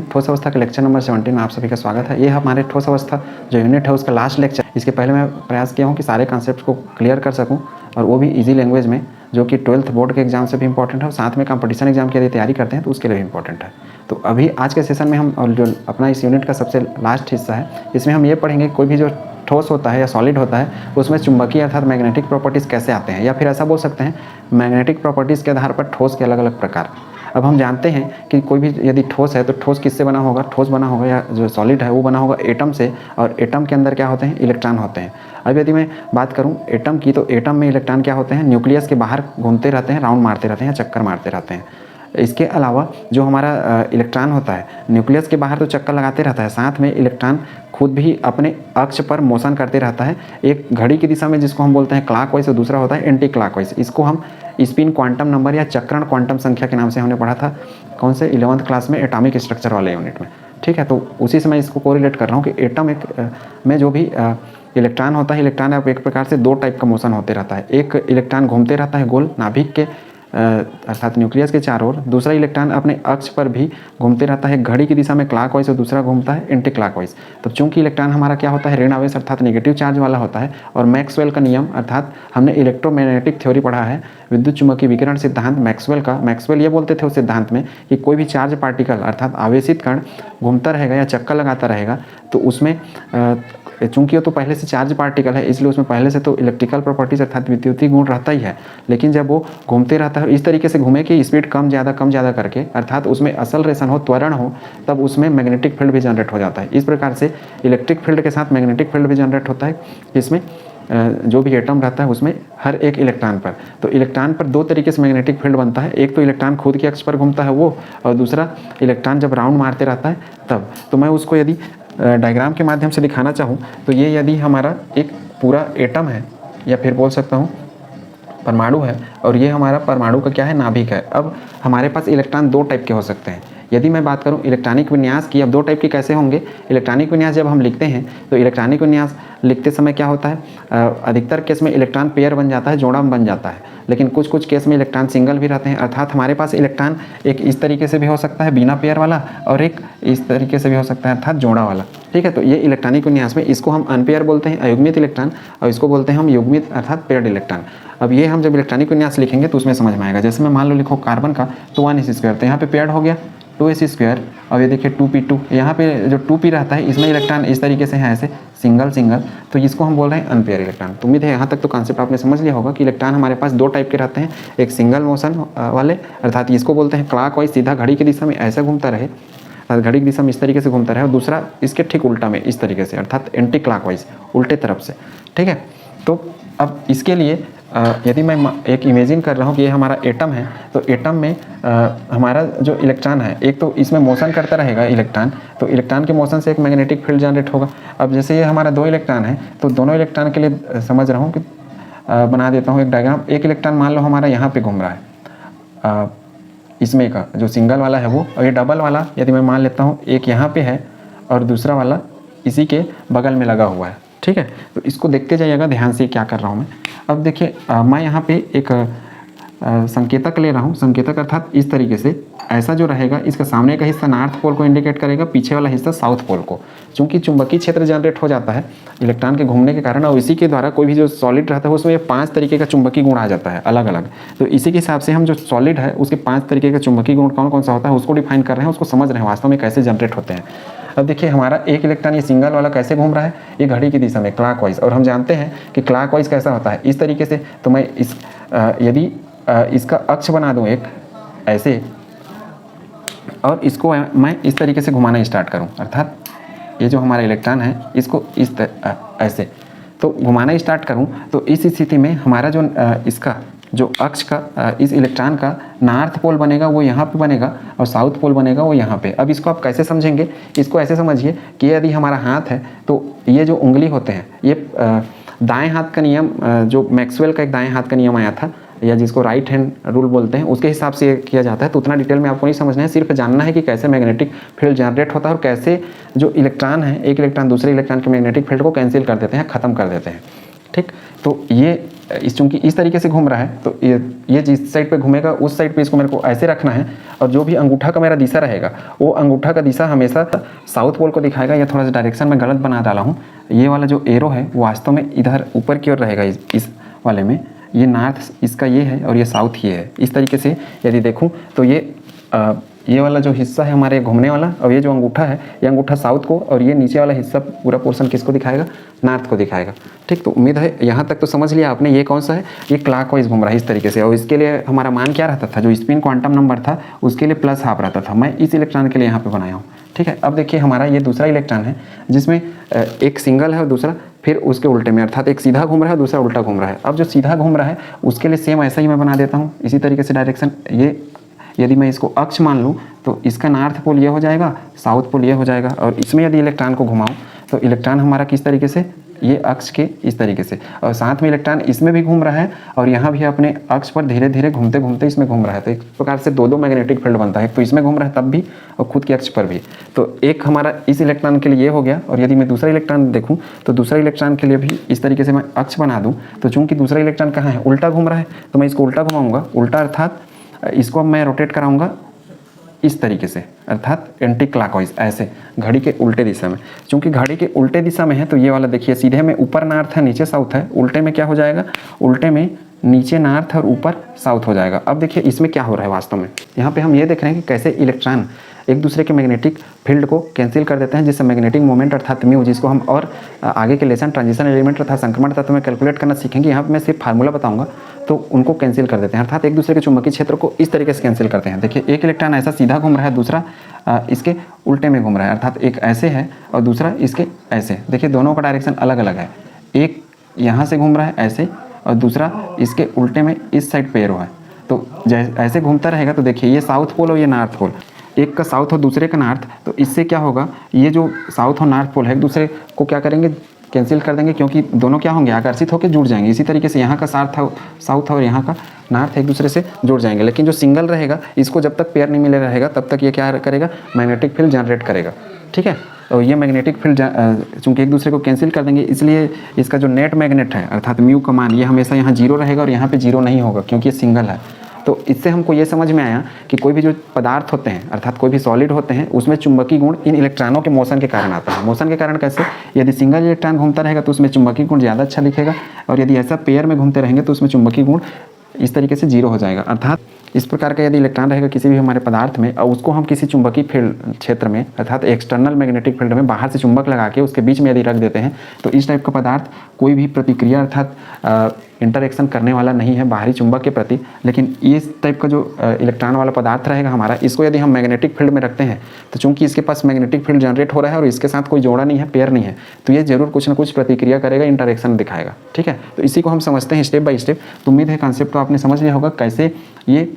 ठोस अवस्था के लेक्चर नंबर 17 में आप सभी का स्वागत है। ये हमारे ठोस अवस्था जो यूनिट है उसका लास्ट लेक्चर। इसके पहले मैं प्रयास किया हूँ कि सारे कॉन्सेप्ट को क्लियर कर सकूँ और वो भी इजी लैंग्वेज में, जो कि 12th बोर्ड के एग्जाम से भी इंपॉर्टेंट है और साथ में कंपटीशन एग्जाम की यदि तैयारी करते हैं तो उसके लिए भी इंपॉर्टेंट है। तो अभी आज के सेशन में हम और जो अपना इस यूनिट का सबसे लास्ट हिस्सा है, इसमें हम ये पढ़ेंगे कोई भी जो ठोस होता है या सॉलिड होता है उसमें चुंबकीय अर्थात मैग्नेटिक प्रॉपर्टीज़ कैसे आते हैं, या फिर ऐसा बोल सकते हैं मैग्नेटिक प्रॉपर्टीज़ के आधार पर ठोस के अलग अलग प्रकार। अब हम जानते हैं कि कोई भी यदि ठोस है तो ठोस किससे बना होगा, ठोस बना होगा या जो सॉलिड है वो बना होगा एटम से, और एटम के अंदर क्या होते हैं, इलेक्ट्रॉन होते हैं। अब यदि मैं बात करूं एटम की, तो एटम में इलेक्ट्रॉन क्या होते हैं, न्यूक्लियस के बाहर घूमते रहते हैं, राउंड मारते रहते हैं या चक्कर मारते रहते हैं। इसके अलावा जो हमारा इलेक्ट्रॉन होता है न्यूक्लियस के बाहर तो चक्कर लगाते रहता है, साथ में इलेक्ट्रॉन खुद भी अपने अक्ष पर मोशन करते रहता है, एक घड़ी की दिशा में, जिसको हम बोलते हैं क्लॉकवाइज, और दूसरा होता है एंटी क्लॉकवाइज। इसको हम स्पिन क्वांटम नंबर या चक्रण क्वांटम संख्या के नाम से हमने पढ़ा था, कौन से 11th क्लास में, एटॉमिक स्ट्रक्चर वाले यूनिट में। ठीक है, तो उसी से मैं इसको कोरिलेट कर रहा हूँ कि एटम में जो भी इलेक्ट्रॉन होता है, इलेक्ट्रॉन अब एक प्रकार से दो टाइप का मोशन होते रहता है। एक इलेक्ट्रॉन घूमते रहता है गोल नाभिक के अर्थात न्यूक्लियस के चारों ओर, दूसरा इलेक्ट्रॉन अपने अक्ष पर भी घूमते रहता है घड़ी की दिशा में क्लॉकवाइज, और दूसरा घूमता है एंटी क्लॉकवाइज। तो चूंकि इलेक्ट्रॉन हमारा क्या होता है, ऋण आवेश अर्थात नेगेटिव चार्ज वाला होता है, और मैक्सवेल का नियम अर्थात हमने इलेक्ट्रोमैग्नेटिक थ्योरी पढ़ा है, विद्युत चुम्बकीय विकिरण सिद्धांत मैक्सवेल का। मैक्सवेल ये बोलते थे उस सिद्धांत में कि कोई भी चार्ज पार्टिकल अर्थात आवेशित कण घूमता रहेगा या चक्कर लगाता रहेगा तो उसमें चूंकि वो तो पहले से चार्ज पार्टिकल है, इसलिए उसमें पहले से तो इलेक्ट्रिकल प्रॉपर्टीज अर्थात विद्युतीय गुण रहता ही है, लेकिन जब वो घूमते रहता है इस तरीके से घूमे कि स्पीड कम ज़्यादा करके, अर्थात उसमें असलरेशन हो, त्वरण हो, तब उसमें मैग्नेटिक फील्ड भी जनरेट हो जाता है। इस प्रकार से इलेक्ट्रिक फील्ड के साथ मैग्नेटिक फील्ड भी जनरेट होता है, इसमें जो भी एटम रहता है उसमें हर एक इलेक्ट्रॉन पर। तो इलेक्ट्रॉन पर दो तरीके से मैग्नेटिक फील्ड बनता है, एक तो इलेक्ट्रॉन खुद के अक्ष पर घूमता है वो, और दूसरा इलेक्ट्रॉन जब राउंड मारते रहता है तब। तो मैं उसको यदि डायग्राम के माध्यम से दिखाना चाहूँ तो ये यदि हमारा एक पूरा एटम है, या फिर बोल सकता हूँ परमाणु है, और ये हमारा परमाणु का क्या है, नाभिक है। अब हमारे पास इलेक्ट्रॉन दो टाइप के हो सकते हैं। यदि मैं बात करूं इलेक्ट्रॉनिक विन्यास की, अब दो टाइप के कैसे होंगे। इलेक्ट्रॉनिक विन्यास जब हम लिखते हैं तो इलेक्ट्रॉनिक विन्यास लिखते समय क्या होता है, अधिकतर केस में इलेक्ट्रॉन पेयर बन जाता है, जोड़ा बन जाता है, लेकिन कुछ केस में इलेक्ट्रॉन सिंगल भी रहते हैं, अर्थात हमारे पास इलेक्ट्रॉन एक इस तरीके से भी हो सकता है बिना पेयर वाला, और एक इस तरीके से भी हो सकता है अर्थात जोड़ा वाला। ठीक है, तो ये इलेक्ट्रॉनिक विन्यास में इसको हम अनपेयर बोलते हैं, अयुग्मित इलेक्ट्रॉन, और इसको बोलते हैं हम युग्मित अर्थात पेयर्ड इलेक्ट्रॉन। अब ये हम जब इलेक्ट्रॉनिक विन्यास लिखेंगे तो उसमें समझ में आएगा। जैसे मैं मान लो लिखो कार्बन का तो 1s², तो यहाँ पे पेयर्ड हो गया 2s², और ये देखिए 2p2, यहाँ पे जो 2p रहता है इसमें इलेक्ट्रॉन इस तरीके से है, ऐसे सिंगल, तो इसको हम बोल रहे हैं अनपेयर इलेक्ट्रॉन। तो उम्मीद है यहाँ तक तो कॉन्सेप्ट आपने समझ लिया होगा कि इलेक्ट्रॉन हमारे पास दो टाइप के रहते हैं, एक सिंगल मोशन वाले अर्थात इसको बोलते हैं क्लॉकवाइज, सीधा घड़ी की दिशा में ऐसा घूमता रहे, घड़ी की दिशा में इस तरीके से घूमता रहे, और दूसरा इसके ठीक उल्टा में इस तरीके से अर्थात एंटी क्लॉकवाइज, उल्टे तरफ से। ठीक है, तो अब इसके लिए यदि मैं एक इमेजिन कर रहा हूँ कि ये हमारा एटम है, तो एटम में हमारा जो इलेक्ट्रॉन है, एक तो इसमें मोशन करता रहेगा इलेक्ट्रॉन, तो इलेक्ट्रॉन के मोशन से एक मैग्नेटिक फील्ड जनरेट होगा। अब जैसे ये हमारा दो इलेक्ट्रॉन है, तो दोनों इलेक्ट्रॉन के लिए समझ रहा हूँ कि बना देता हूँ एक डायग्राम। एक इलेक्ट्रॉन मान लो हमारा यहाँ पे घूम रहा है, इसमें का जो सिंगल वाला है वो, और ये डबल वाला यदि मैं मान लेता हूँ एक यहाँ पे है और दूसरा वाला इसी के बगल में लगा हुआ है। ठीक है, तो इसको देखते जाइएगा ध्यान से क्या कर रहा हूँ मैं। अब देखिए मैं यहाँ पे एक संकेतक ले रहा हूँ, संकेतक अर्थात इस तरीके से ऐसा जो रहेगा, इसका सामने का हिस्सा नॉर्थ पोल को इंडिकेट करेगा, पीछे वाला हिस्सा साउथ पोल को। चूंकि चुंबकीय क्षेत्र जनरेट हो जाता है इलेक्ट्रॉन के घूमने के कारण, और इसी के द्वारा कोई भी जो सॉलिड रहता है उसमें ये 5 तरीके का चुंबकीय गुण आ जाता है अलग अलग। तो इसी के हिसाब से हम जो सॉलिड है उसके 5 तरीके का चुंबकीय गुण कौन कौन सा होता है उसको डिफाइन कर रहे हैं, उसको समझ रहे हैं वास्तव में कैसे जनरेट होते हैं। अब देखिए हमारा एक इलेक्ट्रॉन ये सिंगल वाला कैसे घूम रहा है, ये घड़ी की दिशा में क्लॉकवाइज, और हम जानते हैं कि क्लॉकवाइज कैसा होता है इस तरीके से। तो मैं इस यदि इसका अक्ष बना दूं एक ऐसे, और इसको मैं इस तरीके से घुमाना स्टार्ट करूं, अर्थात ये जो हमारा इलेक्ट्रॉन है इसको इस ऐसे तो घुमाना स्टार्ट करूं, तो इस स्थिति में हमारा जो इसका जो अक्ष का इस इलेक्ट्रॉन का नॉर्थ पोल बनेगा वो यहाँ पे बनेगा, और साउथ पोल बनेगा वो यहाँ पे। अब इसको आप कैसे समझेंगे, इसको ऐसे समझिए कि यदि हमारा हाथ है तो ये जो उंगली होते हैं ये दाएं हाथ का नियम, जो मैक्सवेल का एक दाएं हाथ का नियम आया था, या जिसको राइट हैंड रूल बोलते हैं, उसके हिसाब से किया जाता है। तो उतना डिटेल में आपको नहीं समझना है, सिर्फ जानना है कि कैसे मैग्नेटिक फील्ड जनरेट होता है, और कैसे जो इलेक्ट्रॉन है एक इलेक्ट्रॉन दूसरे इलेक्ट्रॉन के मैग्नेटिक फील्ड को कैंसिल कर देते हैं, ख़त्म कर देते हैं। ठीक, तो ये इस चूंकि इस तरीके से घूम रहा है तो ये जिस साइड पे घूमेगा उस साइड पे इसको मेरे को ऐसे रखना है, और जो भी अंगूठा का मेरा दिशा रहेगा वो अंगूठा का दिशा हमेशा साउथ पोल को दिखाएगा। या थोड़ा सा डायरेक्शन में गलत बना डाला हूँ, ये वाला जो एरो है वो वास्तव में इधर ऊपर की ओर रहेगा, इस वाले में ये नॉर्थ इसका ये है और ये साउथ ये है। इस तरीके से यदि देखूँ तो ये वाला जो हिस्सा है हमारे घूमने वाला, और ये जो अंगूठा है ये अंगूठा साउथ को, और ये नीचे वाला हिस्सा पूरा पोर्शन किसको दिखाएगा, नॉर्थ को दिखाएगा। ठीक, तो उम्मीद है यहाँ तक तो समझ लिया आपने। ये कौन सा है, ये क्लॉकवाइज घूम रहा है इस तरीके से, और इसके लिए हमारा मान क्या रहता था, जो स्पिन क्वांटम नंबर था उसके लिए +½ रहता था। मैं इस इलेक्ट्रॉन के लिए यहाँ पे बनाया हूँ। ठीक है, अब देखिए हमारा ये दूसरा इलेक्ट्रॉन है जिसमें एक सिंगल है और दूसरा फिर उसके उल्टे में, अर्थात एक सीधा घूम रहा है दूसरा उल्टा घूम रहा है। अब जो सीधा घूम रहा है उसके लिए सेम ऐसा ही मैं बना देता हूँ इसी तरीके से डायरेक्शन। ये यदि मैं इसको अक्ष मान लूँ तो इसका नॉर्थ पोल ये हो जाएगा, साउथ पोल ये हो जाएगा, और इसमें यदि इलेक्ट्रॉन को घुमाऊँ तो इलेक्ट्रॉन हमारा किस तरीके से, ये अक्ष के इस तरीके से, और साथ में इलेक्ट्रॉन इसमें भी घूम रहा है और यहाँ भी अपने अक्ष पर धीरे धीरे घूमते घूमते इसमें घूम रहा है। तो एक प्रकार से दो मैग्नेटिक फील्ड बनता है, तो इसमें घूम रहा है तब भी और खुद के अक्ष पर भी। तो एक हमारा इस इलेक्ट्रॉन के लिए ये हो गया, और यदि मैं दूसरा इलेक्ट्रॉन देखूँ तो दूसरा इलेक्ट्रॉन के लिए भी इस तरीके से मैं अक्ष बना दूँ। तो चूँकि दूसरा इलेक्ट्रॉन कहाँ है, उल्टा घूम रहा है, तो मैं इसको उल्टा घुमाऊँगा, उल्टा अर्थात इसको मैं रोटेट कराऊँगा इस तरीके से, अर्थात एंटी क्लॉकवाइज, ऐसे घड़ी के उल्टे दिशा में। क्योंकि घड़ी के उल्टे दिशा में है तो ये वाला देखिए सीधे में ऊपर नॉर्थ है नीचे साउथ है, उल्टे में क्या हो जाएगा, उल्टे में नीचे नॉर्थ और ऊपर साउथ हो जाएगा। अब देखिए इसमें क्या हो रहा है वास्तव में, यहाँ पे हम ये देख रहे हैं कि कैसे इलेक्ट्रॉन एक दूसरे के मैग्नेटिक फील्ड को कैंसिल कर देते हैं, जिससे मैग्नेटिक मोमेंट अर्थात म्यू, जिसको हम और आगे के लेसन ट्रांजिशन एलिमेंट तथा संक्रमण तत्व में कैलकुलेट करना सीखेंगे। यहाँ पे मैं सिर्फ फार्मूला बताऊंगा, तो उनको कैंसिल कर देते हैं, अर्थात एक दूसरे के चुंबकीय क्षेत्र को इस तरीके से कैंसिल करते हैं। देखिए एक इलेक्ट्रॉन ऐसा सीधा घूम रहा है, दूसरा इसके उल्टे में घूम रहा है, अर्थात एक ऐसे है और दूसरा इसके ऐसे। देखिए दोनों का डायरेक्शन अलग अलग है, एक यहाँ से घूम रहा है ऐसे और दूसरा इसके उल्टे में इस साइड पे एरो है। तो जैसे ऐसे घूमता रहेगा तो देखिए ये साउथ पोल और ये नॉर्थ पोल, एक का साउथ और दूसरे का नॉर्थ, तो इससे क्या होगा, ये जो साउथ और नॉर्थ पोल है एक दूसरे को क्या करेंगे, कैंसिल कर देंगे, क्योंकि दोनों क्या होंगे, आकर्षित होकर जुड़ जाएंगे। इसी तरीके से यहाँ का साउथ और यहाँ का नॉर्थ एक दूसरे से जुड़ जाएंगे। लेकिन जो सिंगल रहेगा इसको जब तक पेयर नहीं मिले रहेगा तब तक ये क्या करेगा, मैग्नेटिक फील्ड जनरेट करेगा। ठीक है, और ये मैग्नेटिक फील्ड चूँकि एक दूसरे को कैंसिल कर देंगे, इसलिए इसका जो नेट मैग्नेट है अर्थात म्यू का मान ये हमेशा यहाँ 0 रहेगा और यहाँ पे 0 नहीं होगा, क्योंकि ये सिंगल है। तो इससे हमको ये समझ में आया कि कोई भी जो पदार्थ होते हैं अर्थात कोई भी सॉलिड होते हैं उसमें चुंबकीय गुण इन इलेक्ट्रॉनों के मोशन के कारण आता है। मोशन के कारण कैसे, यदि सिंगल इलेक्ट्रॉन घूमता रहेगा तो उसमें चुंबकीय गुण ज़्यादा अच्छा लिखेगा, और यदि ऐसा पेयर में घूमते रहेंगे तो उसमें चुंबकीय गुण इस तरीके से 0 हो जाएगा। अर्थात इस प्रकार का यदि इलेक्ट्रॉन रहेगा किसी भी हमारे पदार्थ में और उसको हम किसी चुंबकीय फील्ड क्षेत्र में अर्थात एक्सटर्नल मैग्नेटिक फील्ड में बाहर से चुंबक लगा के उसके बीच में यदि रख देते हैं तो इस टाइप का पदार्थ कोई भी प्रतिक्रिया अर्थात इंटरेक्शन करने वाला नहीं है बाहरी चुंबक के प्रति। लेकिन इस टाइप का जो इलेक्ट्रॉन वाला पदार्थ रहेगा हमारा, इसको यदि हम मैग्नेटिक फील्ड में रखते हैं तो चूंकि इसके पास मैग्नेटिक फील्ड जनरेट हो रहा है और इसके साथ कोई जोड़ा नहीं है, पेयर नहीं है, तो ये जरूर कुछ ना कुछ प्रतिक्रिया करेगा, इंटरेक्शन दिखाएगा। ठीक है, तो इसी को हम समझते हैं स्टेप बाय स्टेप। तो उम्मीद है कॉन्सेप्ट तो आपने समझ लिया होगा कैसे ये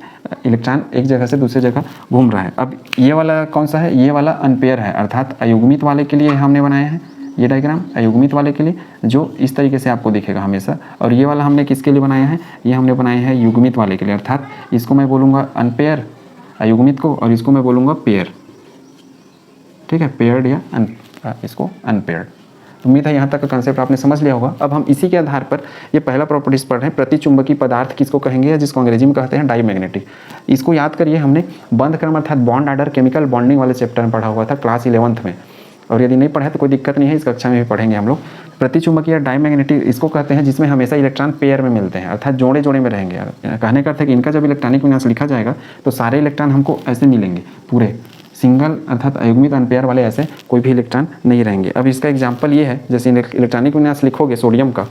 इलेक्ट्रॉन एक जगह से दूसरी जगह घूम रहा है। अब ये वाला कौन सा है, ये वाला अनपेयर है, अर्थात अयुग्मित वाले के लिए हमने बनाया है ये डायग्राम, अयुग्मित वाले के लिए जो इस तरीके से आपको दिखेगा हमेशा। और ये वाला हमने किसके लिए बनाया है, ये हमने बनाया है युग्मित वाले के लिए, अर्थात इसको मैं बोलूँगा अनपेयर अयुग्मित को, और इसको मैं बोलूँगा पेयर। ठीक है, पेयर्ड या इसको अनपेयर्ड। उम्मीद है यहाँ तक का कंसेप्ट आपने समझ लिया होगा। अब हम इसी के आधार पर ये पहला प्रॉपर्टीज पढ़ रहे हैं, प्रतिचुंबकीय पदार्थ किसको कहेंगे या जिसको अंग्रेजी में कहते हैं डाईमैग्नेटिक। इसको याद करिए, हमने बंध क्रम अर्थात बॉन्ड आर्डर केमिकल बॉन्डिंग वाले चैप्टर में पढ़ा हुआ था क्लास 11th में, और यदि नहीं पढ़ा है तो कोई दिक्कत नहीं है, इस कक्षा में भी पढ़ेंगे हम लोग। प्रतिचुंबकीय डाईमैग्नेटिक इसको कहते हैं जिसमें हमेशा इलेक्ट्रॉन पेयर में मिलते हैं, अर्थात जोड़े जोड़े में रहेंगे। कहने का अर्थ है कि इनका जब इलेक्ट्रॉनिक विन्यास लिखा जाएगा तो सारे इलेक्ट्रॉन हमको ऐसे मिलेंगे, पूरे सिंगल अर्थात अयुग्मित अनपेयर वाले ऐसे कोई भी इलेक्ट्रॉन नहीं रहेंगे। अब इसका एग्जाम्पल ये है, जैसे इलेक्ट्रॉनिक विन्यास लिखोगे सोडियम का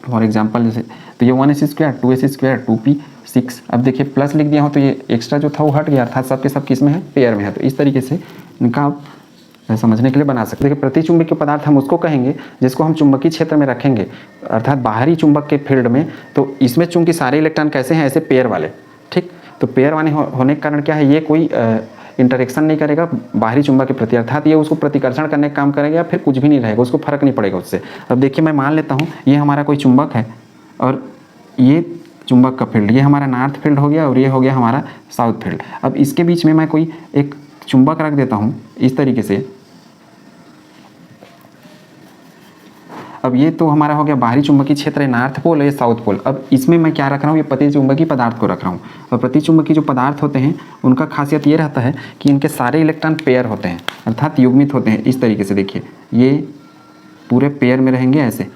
फॉर एग्जाम्पल, जैसे तो ये 1s² 2s² 2p6। अब देखिए प्लस लिख दिया हो तो ये एक्स्ट्रा जो था वो हट गया, अर्थात सबके सब किस में है, पेयर में है। तो इस तरीके से इनका आप समझने के लिए बना सकते हैं। देखिए प्रतिचुंबकीय पदार्थ हम उसको कहेंगे जिसको हम चुंबकीय क्षेत्र में रखेंगे अर्थात बाहरी चुंबक के फील्ड में। तो इसमें चूंकि सारे इलेक्ट्रॉन कैसे हैं, ऐसे पेयर वाले। ठीक, तो पेयर वाले होने के कारण क्या है, ये कोई इंटरेक्शन नहीं करेगा बाहरी चुंबक के प्रति, अर्थात ये उसको प्रतिकर्षण करने का काम करेगा या फिर कुछ भी नहीं रहेगा, उसको फर्क नहीं पड़ेगा उससे। अब देखिए मैं मान लेता हूँ ये हमारा कोई चुंबक है और ये चुंबक का फील्ड, ये हमारा नॉर्थ फील्ड हो गया और ये हो गया हमारा साउथ फील्ड। अब इसके बीच में मैं कोई एक चुंबक रख देता हूँ इस तरीके से। अब ये तो हमारा हो गया बाहरी चुंबकीय क्षेत्र है, नॉर्थ पोल और ये साउथ पोल। अब इसमें मैं क्या रख रहा हूँ, ये प्रतिचुंबकीय पदार्थ को रख रहा हूँ। और प्रतिचुंबकीय जो पदार्थ होते हैं उनका खासियत ये रहता है कि इनके सारे इलेक्ट्रॉन पेयर होते हैं, अर्थात युग्मित होते हैं। इस तरीके से देखिए, ये पूरे पेयर में रहेंगे ऐसे,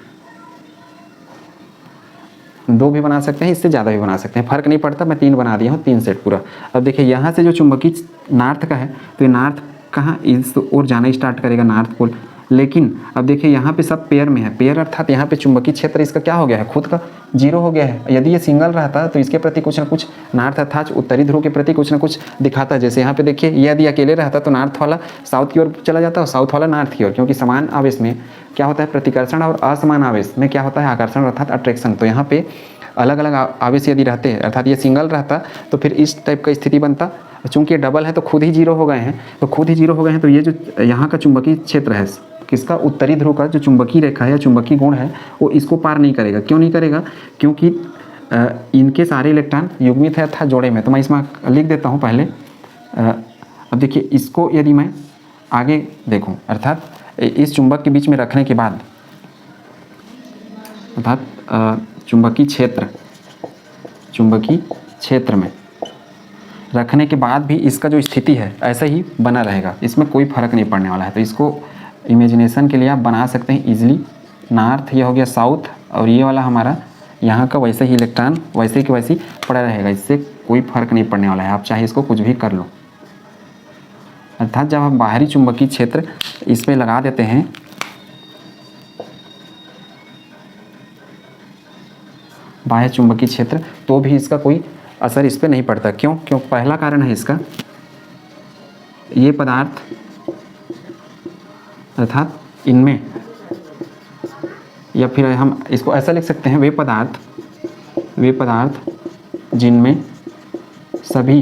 2 भी बना सकते हैं, इससे ज़्यादा भी बना सकते हैं, फ़र्क नहीं पड़ता। मैं 3 बना दिया हूँ, 3 सेट पूरा। अब देखिए यहाँ से जो चुंबकीय नॉर्थ का है, तो ये नॉर्थ कहाँ इस ओर जाना स्टार्ट करेगा, नॉर्थ पोल। लेकिन अब देखिए यहाँ पे सब पेयर में है, पेयर अर्थात यहाँ पे चुंबकीय क्षेत्र इसका क्या हो गया है, खुद का 0 हो गया है। यदि ये सिंगल रहता तो इसके प्रति कुछ ना कुछ, नॉर्थ अर्थात उत्तरी ध्रुव के प्रति कुछ ना कुछ दिखाता। जैसे यहाँ पे देखिए, ये यदि अकेले रहता तो नॉर्थ वाला साउथ की ओर चला जाता और साउथ वाला नॉर्थ की ओर, क्योंकि समान आवेश में क्या होता है प्रतिकर्षण और असमान आवेश में क्या होता है आकर्षण अर्थात अट्रैक्शन। तो यहाँ पे अलग अलग आवेश यदि रहते हैं, अर्थात ये सिंगल रहता तो फिर इस टाइप का स्थिति बनता। चूंकि डबल है तो खुद ही 0 हो गए हैं, तो ये जो यहाँ का चुंबकीय क्षेत्र है किसका, उत्तरी ध्रुव का जो चुंबकीय रेखा है या चुंबकीय गुण है वो इसको पार नहीं करेगा। क्यों नहीं करेगा, क्योंकि इनके सारे इलेक्ट्रॉन युग्मित है अर्थात जोड़े में। तो मैं इसमें लिख देता हूँ पहले। अब देखिए, इसको यदि मैं आगे देखूँ, अर्थात इस चुंबक के बीच में रखने के बाद, अर्थात चुंबकीय क्षेत्र में रखने के बाद भी इसका जो स्थिति है ऐसा ही बना रहेगा, इसमें कोई फर्क नहीं पड़ने वाला है। तो इसको इमेजिनेशन के लिए आप बना सकते हैं इजीली। नॉर्थ ये हो गया साउथ, और ये वाला हमारा यहाँ का वैसे ही इलेक्ट्रॉन वैसे ही वैसे ही पड़ा रहेगा, इससे कोई फर्क नहीं पड़ने वाला है। आप चाहे इसको कुछ भी कर लो। अर्थात जब हम बाहरी चुंबकीय क्षेत्र इस पर लगा देते हैं, बाह्य चुंबकीय क्षेत्र, तो भी इसका कोई असर इस पर नहीं पड़ता। क्यों? पहला कारण है इसका, ये पदार्थ अर्थात इनमें, या फिर हम इसको ऐसा लिख सकते हैं, वे पदार्थ जिनमें सभी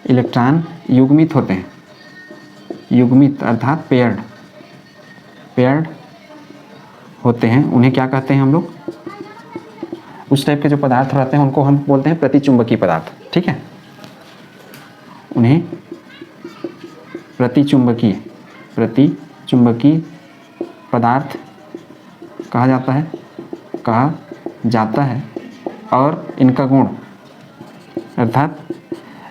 इलेक्ट्रॉन युग्मित होते हैं, युग्मित अर्थात पेयर्ड होते हैं, उन्हें क्या कहते हैं हम लोग, उस टाइप के जो पदार्थ रहते हैं उनको हम बोलते हैं प्रतिचुंबकीय पदार्थ। ठीक है, उन्हें प्रतिचुंबकीय पदार्थ कहा जाता है। और इनका गुण अर्थात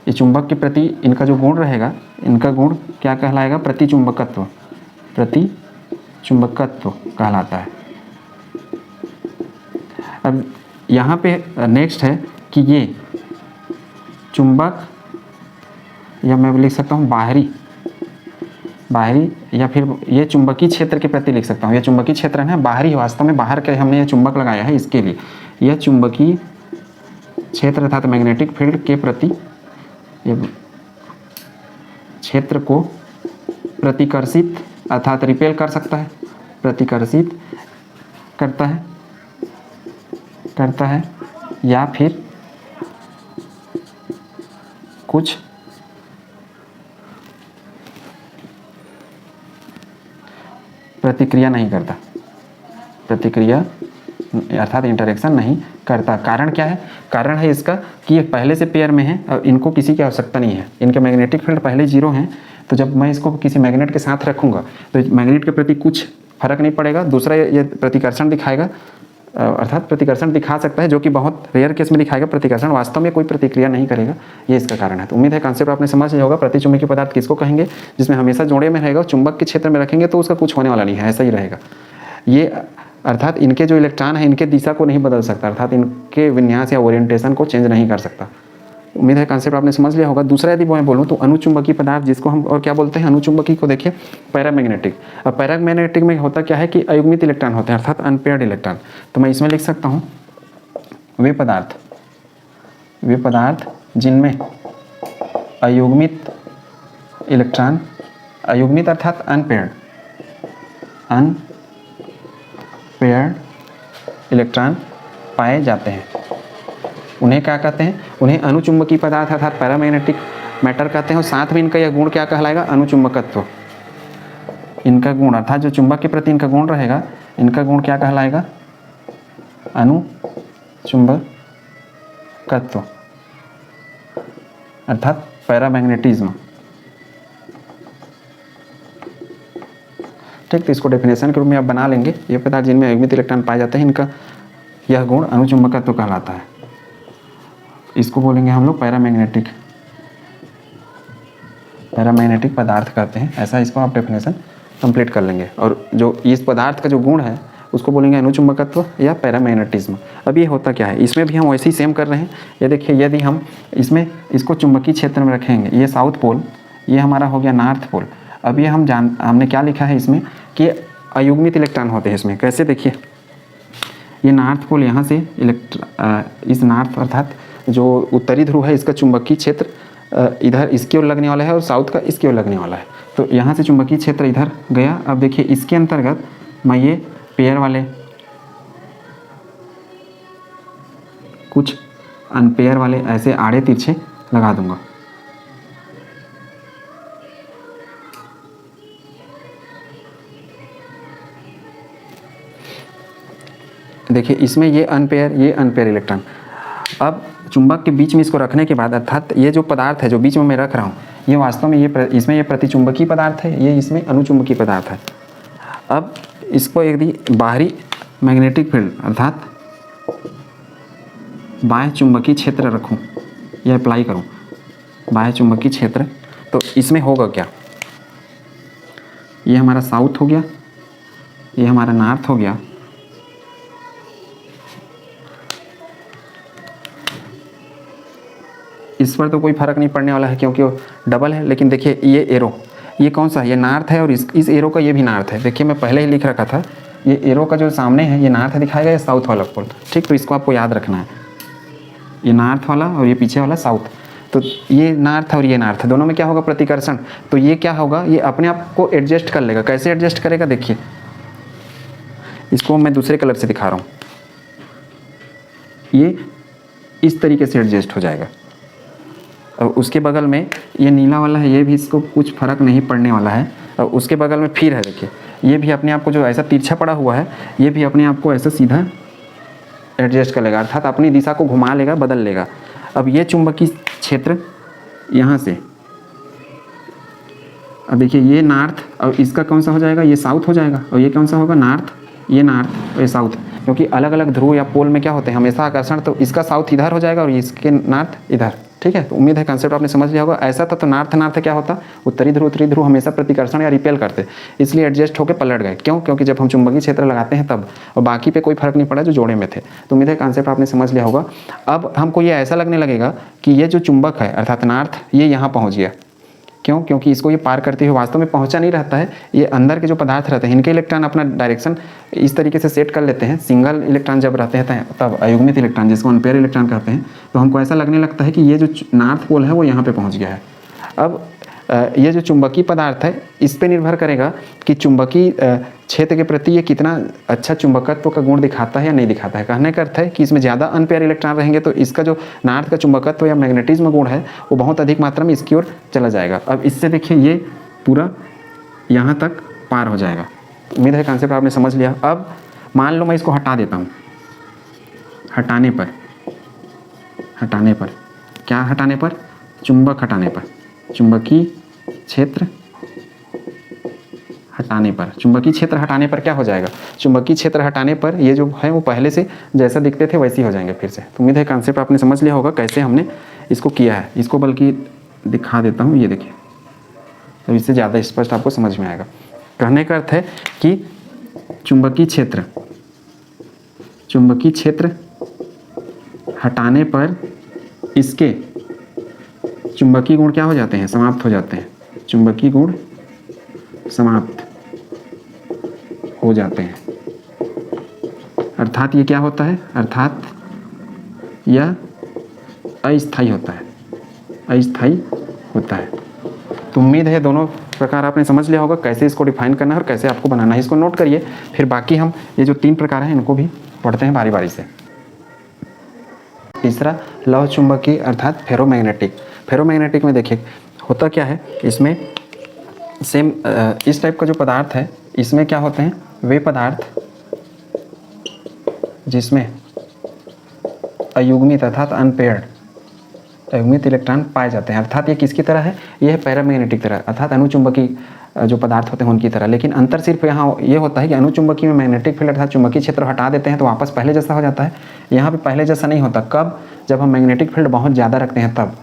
ये चुंबक के प्रति इनका जो गुण रहेगा, इनका गुण क्या कहलाएगा, प्रतिचुंबकत्व कहलाता है। अब यहाँ पे नेक्स्ट है कि ये चुंबक, या मैं लिख सकता हूँ बाहरी, या फिर ये चुंबकीय क्षेत्र के प्रति लिख सकता हूँ। ये चुंबकीय क्षेत्र है ना बाहरी, वास्तव में बाहर के हमने ये चुंबक लगाया है इसके लिए। यह चुंबकीय क्षेत्र अर्थात मैग्नेटिक फील्ड के प्रति क्षेत्र को प्रतिकर्षित अर्थात रिपेल कर सकता है, प्रतिकर्षित करता है या फिर कुछ प्रतिक्रिया अर्थात इंटरेक्शन नहीं करता। कारण क्या है? कारण है इसका कि ये पहले से पेयर में है और इनको किसी की आवश्यकता नहीं है, इनके मैग्नेटिक फील्ड पहले 0 हैं। तो जब मैं इसको किसी मैग्नेट के साथ रखूँगा तो मैग्नेट के प्रति कुछ फर्क नहीं पड़ेगा। दूसरा, ये प्रतिकर्षण दिखाएगा, अर्थात प्रतिकर्षण दिखा सकता है, जो कि बहुत रेयर केस में दिखाएगा। प्रतिकर्षण वास्तव में कोई प्रतिक्रिया नहीं करेगा, ये इसका कारण है। तो उम्मीद है कॉन्सेप्ट आपने समझ लिया होगा। प्रतिचुंबकीय पदार्थ किसको कहेंगे? जिसमें हमेशा जोड़े में रहेगा, चुंबक के क्षेत्र में रखेंगे तो उसका कुछ होने वाला नहीं है, ऐसा ही रहेगा ये। अर्थात इनके जो इलेक्ट्रॉन है इनके दिशा को नहीं बदल सकता, अर्थात इनके विन्यास या ओरिएंटेशन को चेंज नहीं कर सकता। उम्मीद है कॉन्सेप्ट आपने समझ लिया होगा। दूसरा यदि मैं बोलूँ तो अनुचुंबकीय पदार्थ, जिसको हम और क्या बोलते हैं, अनुचुंबकीय को देखिए पैरामैग्नेटिक। अब पैरामैग्नेटिक में होता क्या है कि अयुग्मित इलेक्ट्रॉन होते हैं, अर्थात अनपेयर्ड इलेक्ट्रॉन। तो मैं इसमें लिख सकता हूँ वे पदार्थ जिनमें अयुग्मित इलेक्ट्रॉन, अयुग्मित अर्थात अनपेयर्ड इलेक्ट्रॉन पाए जाते हैं, उन्हें क्या कहते हैं? उन्हें अनुचुंबकीय पदार्थ अर्थात पैरामैग्नेटिक मैटर कहते हैं। और साथ में इनका यह गुण क्या कहलाएगा? अनुचुंबकत्व। इनका गुण अर्थात जो चुंबक के प्रति इनका गुण रहेगा, इनका गुण क्या कहलाएगा? अनुचुंबकत्व अर्थात पैरामैग्नेटिज्म। ठीक, तो इसको डेफिनेशन के रूप में आप बना लेंगे। ये पदार्थ जिनमें अयुग्मित इलेक्ट्रॉन पाए जाते हैं इनका यह गुण अनुचुंबकत्व कहलाता है। इसको बोलेंगे हम लोग पैरामैग्नेटिक पदार्थ कहते हैं। ऐसा इसको आप डेफिनेशन कंप्लीट कर लेंगे। और जो इस पदार्थ का जो गुण है उसको बोलेंगे अनुचुंबकत्व या पैरामैग्नेटिज्म। अब ये होता क्या है, इसमें भी हम वैसे ही सेम कर रहे हैं। ये देखिए, यदि हम इसमें इसको चुंबकीय क्षेत्र में रखेंगे, ये साउथ पोल, ये हमारा हो गया नॉर्थ पोल। अब ये हमने क्या लिखा है इसमें कि अयुग्मित इलेक्ट्रॉन होते हैं इसमें। कैसे, देखिए ये नॉर्थ पोल, यहाँ से इस नॉर्थ अर्थात जो उत्तरी ध्रुव है इसका चुंबकीय क्षेत्र इधर इसकी ओर लगने वाला है और साउथ का इसकी ओर लगने वाला है। तो यहाँ से चुंबकीय क्षेत्र इधर गया। अब देखिए इसके अंतर्गत मैं ये पेयर वाले कुछ अनपेयर वाले ऐसे आड़े तिरछे लगा दूंगा। देखिए इसमें ये अनपेयर इलेक्ट्रॉन। अब चुंबक के बीच में इसको रखने के बाद, अर्थात ये जो पदार्थ है जो बीच में मैं रख रहा हूँ, ये वास्तव में इसमें ये प्रतिचुंबकीय पदार्थ है, ये इसमें अनुचुंबकीय पदार्थ है। अब इसको यदि बाहरी मैग्नेटिक फील्ड अर्थात बाह्य चुंबकीय क्षेत्र रखूँ या अप्लाई करूँ बाह्य चुंबकीय क्षेत्र, तो इसमें होगा क्या, ये हमारा साउथ हो गया, ये हमारा नॉर्थ हो गया, इस पर तो कोई फर्क नहीं पड़ने वाला है क्योंकि वो डबल है। लेकिन देखिए ये एरो, ये कौन सा है, ये नॉर्थ है और इस एरो का ये भी नॉर्थ है। देखिए मैं पहले ही लिख रखा था, ये एरो का जो सामने है ये नॉर्थ दिखाएगा, ये साउथ वाला पोल। ठीक, तो इसको आपको याद रखना है, ये नॉर्थ वाला और ये पीछे वाला साउथ। तो ये नॉर्थ और ये नॉर्थ, दोनों में क्या होगा, प्रतिकर्षण। तो ये क्या होगा, ये अपने आप को एडजस्ट कर लेगा। कैसे एडजस्ट करेगा, देखिए इसको मैं दूसरे कलर से दिखा रहा हूँ, ये इस तरीके से एडजस्ट हो जाएगा। और उसके बगल में ये नीला वाला है, ये भी इसको कुछ फर्क नहीं पड़ने वाला है। और उसके बगल में फिर है, देखिए ये भी अपने आप को जो ऐसा तिरछा पड़ा हुआ है, ये भी अपने आप को ऐसा सीधा एडजस्ट कर लेगा, अर्थात अपनी दिशा को घुमा लेगा, बदल लेगा। अब ये चुंबकीय क्षेत्र यहाँ से, अब देखिए ये नॉर्थ और इसका कौन सा हो जाएगा, ये साउथ हो जाएगा। और ये कौन सा होगा, नॉर्थ, ये नॉर्थ और ये साउथ। क्योंकि अलग अलग ध्रुव या पोल में क्या होते हैं हमेशा आकर्षण, तो इसका साउथ इधर हो जाएगा और इसके नॉर्थ इधर। ठीक है, तो उम्मीद है कंसेप्ट आपने समझ लिया होगा। ऐसा था तो नॉर्थ क्या होता, उत्तरी ध्रुव हमेशा प्रतिकर्षण या रिपेल करते, इसलिए एडजस्ट होकर पलट गए। क्यों, क्योंकि जब हम चुंबकीय क्षेत्र लगाते हैं तब, और बाकी पे कोई फर्क नहीं पड़ा जो जोड़े में थे। तो उम्मीद है कंसेप्ट आपने समझ लिया होगा। अब हमको ये ऐसा लगने लगेगा कि ये जो चुंबक है अर्थात नॉर्थ, ये यहाँ पहुँच गया। क्यों, क्योंकि इसको ये पार करते हुए वास्तव में पहुंचा नहीं रहता है। ये अंदर के जो पदार्थ रहते हैं इनके इलेक्ट्रॉन अपना डायरेक्शन इस तरीके से सेट कर लेते हैं। सिंगल इलेक्ट्रॉन जब रहते हैं तब अयुग्मित इलेक्ट्रॉन, जिसको अनपेयर इलेक्ट्रॉन कहते हैं, तो हमको ऐसा लगने लगता है कि ये जो नॉर्थ पोल है वो यहाँ पे पहुँच गया है। अब ये जो चुंबकीय पदार्थ है इस पे निर्भर करेगा कि चुंबकीय क्षेत्र के प्रति ये कितना अच्छा चुंबकत्व का गुण दिखाता है या नहीं दिखाता है। कहने का अर्थ है कि इसमें ज़्यादा अनपेयर इलेक्ट्रॉन रहेंगे तो इसका जो नॉर्थ का चुंबकत्व या मैग्नेटिज्म गुण है वो बहुत अधिक मात्रा में इसकी ओर चला जाएगा। अब इससे देखिए ये पूरा यहाँ तक पार हो जाएगा। उम्मीद है कॉन्सेप्ट आपने समझ लिया। अब मान लो मैं इसको हटा देता हूँ, हटाने पर क्या हटाने पर, चुंबक हटाने पर, चुंबकीय क्षेत्र हटाने पर। चुंबकीय क्षेत्र हटाने पर क्या हो जाएगा, चुंबकीय क्षेत्र हटाने पर ये जो है वो पहले से जैसा दिखते थे वैसे ही हो जाएंगे फिर से। तो उम्मीद है कॉन्सेप्ट आपने समझ लिया होगा कैसे हमने इसको किया है। इसको बल्कि दिखा देता हूँ, ये देखिए, तो इससे ज़्यादा स्पष्ट आपको समझ में आएगा। कहने का अर्थ है कि चुंबकीय क्षेत्र हटाने पर इसके चुंबकीय गुण क्या हो जाते हैं, समाप्त हो जाते हैं। चुंबकीय गुण समाप्त हो जाते हैं, अर्थात ये क्या होता है, अर्थात यह अस्थायी होता है, अस्थायी होता है। तो उम्मीद है दोनों प्रकार आपने समझ लिया होगा कैसे इसको डिफाइन करना है और कैसे आपको बनाना है। इसको नोट करिए, फिर बाकी हम ये जो 3 प्रकार हैं इनको भी पढ़ते हैं बारी बारी से। तीसरा लौह चुंबकीय अर्थात फेरोमैग्नेटिक में देखिए होता क्या है, इसमें सेम इस टाइप का जो पदार्थ है इसमें क्या होते हैं, वे पदार्थ जिसमें अयुग्मित अर्थात अनपेयर्ड अयुग्मित इलेक्ट्रॉन पाए जाते हैं। अर्थात ये किसकी तरह है, ये है पैरामैग्नेटिक तरह, अर्थात अनुचुंबकी जो पदार्थ होते हैं उनकी तरह। लेकिन अंतर सिर्फ यहाँ ये होता है कि अनुचुंबकी में मैग्नेटिक फील्ड अर्थात चुंबकीय क्षेत्र हटा देते हैं तो वापस पहले जैसा हो जाता है। यहाँ पे पहले जैसा नहीं होता। कब, जब हम मैग्नेटिक फील्ड बहुत ज़्यादा रखते हैं तब,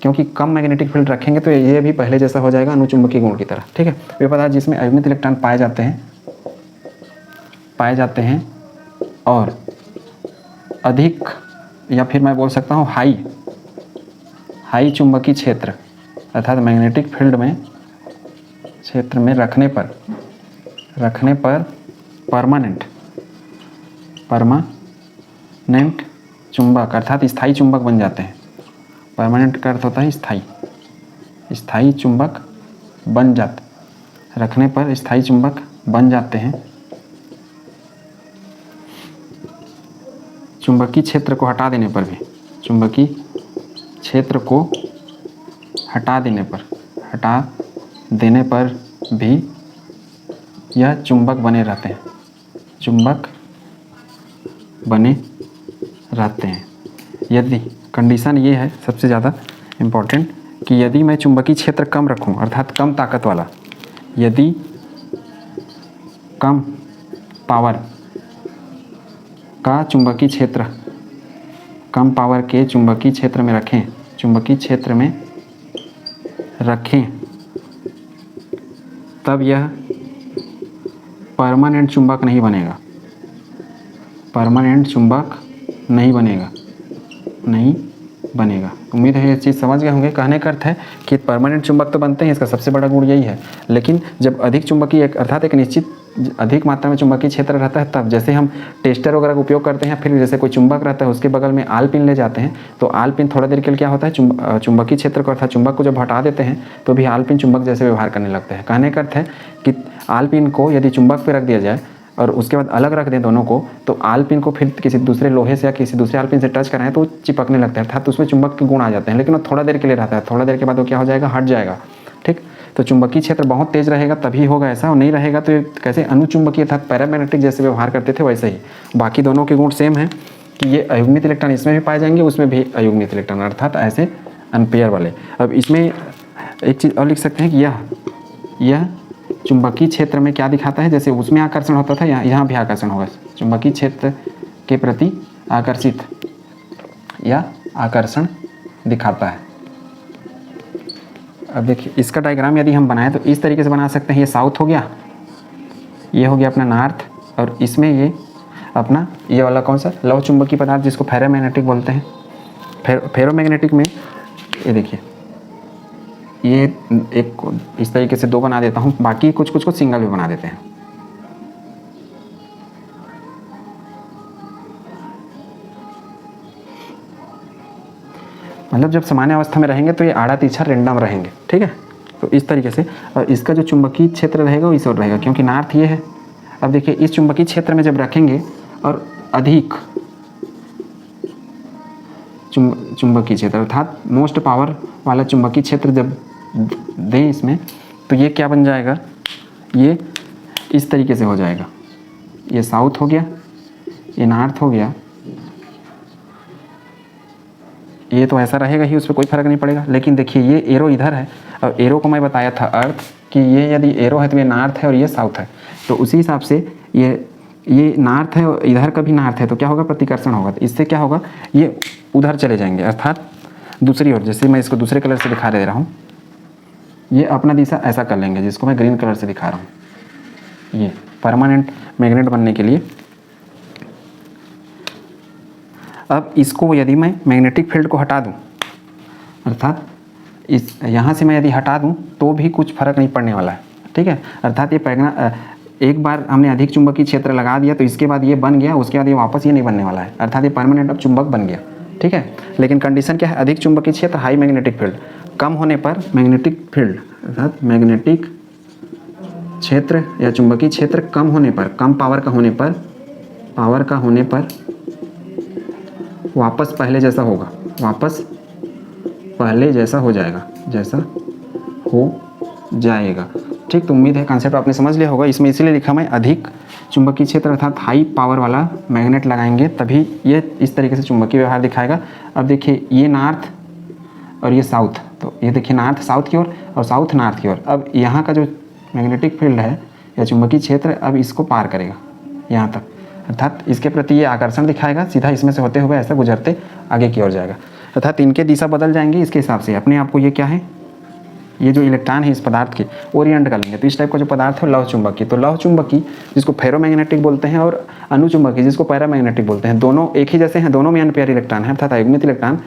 क्योंकि कम मैग्नेटिक फील्ड रखेंगे तो ये भी पहले जैसा हो जाएगा अनुचुंबकीय गुण की तरह। ठीक है, वे पदार्थ जिसमें अयुग्मित इलेक्ट्रॉन पाए जाते हैं और अधिक, या फिर मैं बोल सकता हूँ हाई चुंबकीय क्षेत्र अर्थात मैग्नेटिक फील्ड में क्षेत्र में रखने पर परमानेंट चुंबक अर्थात स्थायी चुंबक बन जाते हैं। परमानेंट का अर्थ होता है स्थायी चुंबक बन जाते, रखने पर स्थायी चुंबक बन जाते हैं। चुंबकीय क्षेत्र को हटा देने पर भी, चुंबकीय क्षेत्र को हटा देने पर भी यह चुंबक बने रहते हैं। यदि, कंडीशन ये है सबसे ज़्यादा इम्पोर्टेंट, कि यदि मैं चुंबकीय क्षेत्र कम रखूं अर्थात कम ताकत वाला, यदि कम पावर का चुंबकीय क्षेत्र, कम पावर के चुंबकीय क्षेत्र में रखें तब यह परमानेंट चुंबक नहीं बनेगा। उम्मीद है ये चीज़ समझ गए होंगे। कहने का अर्थ है कि परमानेंट चुंबक तो बनते हैं, इसका सबसे बड़ा गुण यही है। लेकिन जब अधिक चुंबकीय अर्थात एक निश्चित अधिक मात्रा में चुंबकीय क्षेत्र रहता है तब, जैसे हम टेस्टर वगैरह का उपयोग करते हैं, फिर जैसे कोई चुंबक रहता है उसके बगल में आल पिन ले जाते हैं, तो आल पिन थोड़ा देर के लिए क्या होता है, चुंबकीय क्षेत्र को अर्थात चुंबक को जब हटा देते हैं तो भी आल पिन चुंबक जैसे व्यवहार करने लगते हैं। कहने का अर्थ है कि आल पिन को यदि चुंबक पर रख दिया जाए और उसके बाद अलग रख दें दोनों को, तो आल पिन को फिर किसी दूसरे लोहे से या किसी दूसरे आल पिन से टच कराएं तो चिपकने लगता है, अर्थात उसमें चुंबक के गुण आ जाते हैं। लेकिन वो थोड़ा देर के लिए रहता है, थोड़ा देर के बाद वो क्या हो जाएगा, हट जाएगा। ठीक, तो चुंबकीय क्षेत्र बहुत तेज रहेगा तभी होगा ऐसा, और नहीं रहेगा तो कैसे अनुचुंबकीय अर्थात पैरामैग्नेटिक जैसे व्यवहार करते थे वैसे ही। बाकी दोनों के गुण सेम है कि ये अयुग्मित इलेक्ट्रॉन इसमें भी पाए जाएंगे, उसमें भी अयुग्मित इलेक्ट्रॉन अर्थात ऐसे अनपेयर वाले। अब इसमें एक चीज़ और लिख सकते हैं कि यह चुंबकीय क्षेत्र में क्या दिखाता है, जैसे उसमें आकर्षण होता था यहाँ भी आकर्षण होगा, चुंबकीय क्षेत्र के प्रति आकर्षित या आकर्षण दिखाता है। अब देखिए इसका डायग्राम यदि हम बनाएं तो इस तरीके से बना सकते हैं। ये साउथ हो गया, ये हो गया अपना नॉर्थ, और इसमें ये अपना ये वाला कौन सा लौह चुंबकीय पदार्थ जिसको फेरोमैग्नेटिक बोलते हैं। फेरोमैग्नेटिक में ये देखिए ये एक इस तरीके से दो बना देता हूँ, बाकी कुछ को सिंगल भी बना देते हैं। मतलब जब सामान्य अवस्था में रहेंगे तो ये आड़ा तिरछा रेंडम रहेंगे। ठीक है, तो इस तरीके से, और इसका जो चुंबकीय क्षेत्र रहेगा वो इस ओर रहेगा क्योंकि नॉर्थ ये है। अब देखिए इस चुंबकीय क्षेत्र में जब रखेंगे और अधिक चुंबकीय क्षेत्र अर्थात मोस्ट पावर वाला चुंबकीय क्षेत्र जब दें इसमें, तो ये क्या बन जाएगा, ये इस तरीके से हो जाएगा। ये साउथ हो गया, ये नॉर्थ हो गया, ये तो ऐसा रहेगा ही, उस पर कोई फर्क नहीं पड़ेगा। लेकिन देखिए ये एरो इधर है, और एरो को मैं बताया था अर्थ कि ये यदि एरो है तो ये नॉर्थ है और ये साउथ है, तो उसी हिसाब से ये नॉर्थ है और इधर का भी नॉर्थ है, तो क्या होगा, प्रतिकर्षण होगा। तो इससे क्या होगा, ये उधर चले जाएंगे अर्थात दूसरी ओर। जैसे मैं इसको दूसरे कलर से दिखा दे रहा हूँ, ये अपना दिशा ऐसा कर लेंगे, जिसको मैं ग्रीन कलर से दिखा रहा हूँ, ये परमानेंट मैग्नेट बनने के लिए। अब इसको यदि मैं मैग्नेटिक फील्ड को हटा दूं, अर्थात इस यहाँ से मैं यदि हटा दूं तो भी कुछ फर्क नहीं पड़ने वाला है। ठीक है, अर्थात ये एक बार हमने अधिक चुंबकीय क्षेत्र लगा दिया तो इसके बाद ये बन गया, उसके बाद ये वापस ये नहीं बनने वाला है, अर्थात ये परमानेंट अब चुंबक बन गया। ठीक है, लेकिन कंडीशन क्या है, अधिक चुंबकीय क्षेत्र हाई मैग्नेटिक फील्ड, कम होने पर मैग्नेटिक फील्ड अर्थात मैग्नेटिक क्षेत्र या चुंबकीय क्षेत्र कम होने पर, कम पावर का होने पर वापस पहले जैसा होगा, वापस पहले जैसा हो जाएगा। ठीक, तो उम्मीद है कॉन्सेप्ट आपने समझ लिया होगा। इसमें इसीलिए लिखा मैं अधिक चुंबकीय क्षेत्र अर्थात हाई पावर वाला मैग्नेट लगाएंगे तभी ये इस तरीके से चुंबकीय व्यवहार दिखाएगा। अब देखिए ये नॉर्थ और ये साउथ, तो ये देखिए नॉर्थ साउथ की ओर और साउथ नॉर्थ की ओर। अब यहाँ का जो मैग्नेटिक फील्ड है या चुंबकीय क्षेत्र अब इसको पार करेगा यहाँ तक, अर्थात इसके प्रति ये आकर्षण दिखाएगा, सीधा इसमें से होते हुए ऐसा गुजरते आगे की ओर जाएगा, अर्थात इनके दिशा बदल जाएंगे इसके हिसाब से। अपने आप को ये क्या है, ये जो इलेक्ट्रॉन है इस पदार्थ के ओरिएंट कर लेंगे। तो इस टाइप का जो पदार्थ है लौह चुंबकी, तो लौह चुंबकी जिसको फेरोमैग्नेटिक बोलते हैं और अनुचुंबकी जिसको पैरामैग्नेटिक बोलते हैं, दोनों एक ही जैसे हैं, दोनों में अनपेयर इलेक्ट्रॉन है अर्थात अयुग्मित इलेक्ट्रॉन।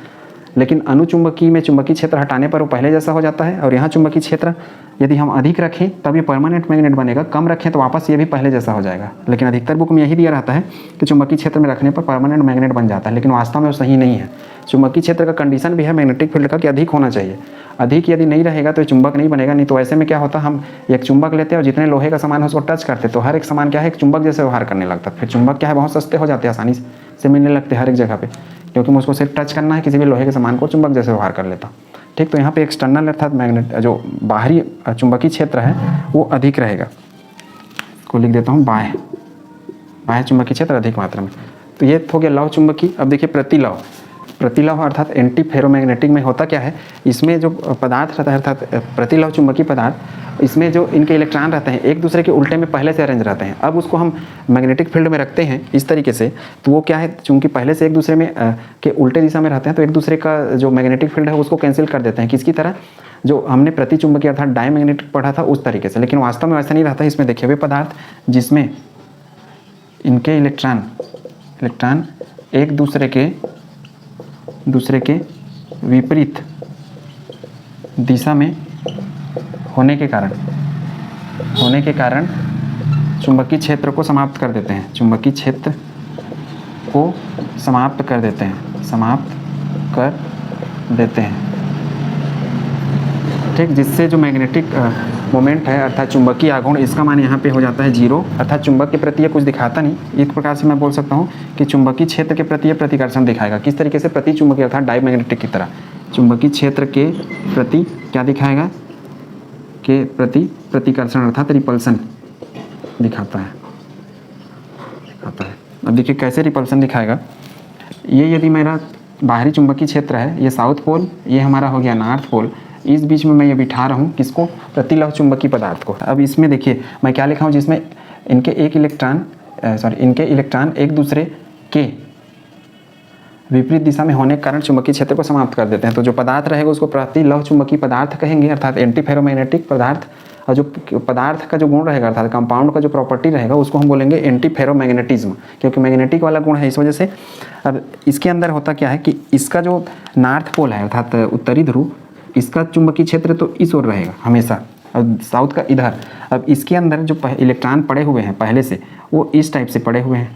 लेकिन अनुचुंबकी में चुंबकीय क्षेत्र हटाने पर वो पहले जैसा हो जाता है, और यहाँ चुंबकीय क्षेत्र यदि हम अधिक रखें तब ये परमानेंट मैग्नेट बनेगा, कम रखें तो वापस ये भी पहले जैसा हो जाएगा। लेकिन अधिकतर बुक में यही दिया रहता है कि चुंबकीय क्षेत्र में रखने पर परमानेंट मैग्नेट बन जाता है, लेकिन वास्तव में वो सही नहीं है। चुंबकीय क्षेत्र का कंडीशन भी है मैग्नेटिक फील्ड का कि अधिक होना चाहिए, अधिक यदि नहीं रहेगा तो चुंबक नहीं बनेगा। नहीं तो ऐसे में क्या होता, हम एक चुंबक लेते हैं और जितने लोहे का सामान है उसको टच करते तो हर एक सामान क्या है एक चुंबक जैसे व्यवहार करने लगता। फिर चुंबक क्या है बहुत सस्ते हो जाते हैं, आसानी से मिलने लगते हर एक जगह पे, क्योंकि मुझको सिर्फ टच करना है किसी भी लोहे के सामान को, चुंबक जैसे व्यवहार कर लेता। ठीक, तो यहाँ पे एक्सटर्नल अर्थात मैग्नेट जो बाहरी चुंबकीय क्षेत्र है वो अधिक रहेगा, को लिख देता हूँ बाह्य चुंबकीय क्षेत्र अधिक मात्रा में। तो ये हो गया लौह चुंबकी। अब देखिए प्रतिलौह अर्थात एंटी फेरोमैग्नेटिक में होता क्या है, इसमें जो पदार्थ रहता है अर्थात प्रतिलौह चुंबकीय पदार्थ, इसमें जो इनके इलेक्ट्रॉन रहते हैं एक दूसरे के उल्टे में पहले से अरेंज रहते हैं। अब उसको हम मैग्नेटिक फील्ड में रखते हैं इस तरीके से, तो वो क्या है चूंकि पहले से एक दूसरे में के उल्टे दिशा में रहते हैं, तो एक दूसरे का जो मैग्नेटिक फील्ड है उसको कैंसिल कर देते हैं। किसकी तरह, जो हमने प्रति चुंबकीय अर्थात डायमैग्नेटिक पढ़ा था उस तरीके से। लेकिन वास्तव में वैसा नहीं रहता है। इसमें देखिए वे पदार्थ जिसमें इनके इलेक्ट्रॉन एक दूसरे के विपरीत दिशा में होने के कारण चुंबकीय क्षेत्र को समाप्त कर देते हैं, चुंबकीय क्षेत्र को समाप्त कर देते हैं। ठीक, जिससे जो मैग्नेटिक मोमेंट है अर्थात चुंबकीय आघूर्ण, इसका मान यहाँ पे हो जाता है 0, अर्थात चुंबक के प्रति ये कुछ दिखाता नहीं। एक प्रकार से मैं बोल सकता हूँ कि चुंबकीय क्षेत्र के प्रति ये प्रतिकर्षण दिखाएगा। किस तरीके से, प्रति चुंबकीय अर्थात डायमैग्नेटिक की तरह चुंबकीय क्षेत्र के प्रति क्या दिखाएगा, के प्रति प्रतिकर्षण अर्थात रिपल्सन दिखाता है। अब देखिए कैसे रिपल्सन दिखाएगा। ये यदि मेरा बाहरी चुंबकीय क्षेत्र है, ये साउथ पोल, ये हमारा हो गया नॉर्थ पोल, इस बीच में मैं ये बिठा रहा हूँ किसको, प्रतिलौह चुंबकीय पदार्थ को। अब इसमें देखिए मैं क्या लिखा हूँ, जिसमें इनके इलेक्ट्रॉन एक दूसरे के विपरीत दिशा में होने के कारण चुंबकीय क्षेत्र को समाप्त कर देते हैं। तो जो पदार्थ रहेगा उसको प्रतिलौह चुंबकीय पदार्थ कहेंगे अर्थात एंटी फेरोमैग्नेटिक पदार्थ, और जो पदार्थ का जो गुण रहेगा अर्थात कंपाउंड का जो प्रॉपर्टी रहेगा उसको हम बोलेंगे एंटी फेरोमैग्नेटिज्म, क्योंकि मैग्नेटिक वाला गुण है इस वजह से। अब इसके अंदर होता क्या है कि इसका जो नॉर्थ पोल है अर्थात उत्तरी ध्रुव, इसका चुंबकीय क्षेत्र तो इस ओर रहेगा हमेशा और साउथ का इधर। अब इसके अंदर जो इलेक्ट्रॉन पड़े हुए हैं पहले से वो इस टाइप से पड़े हुए हैं,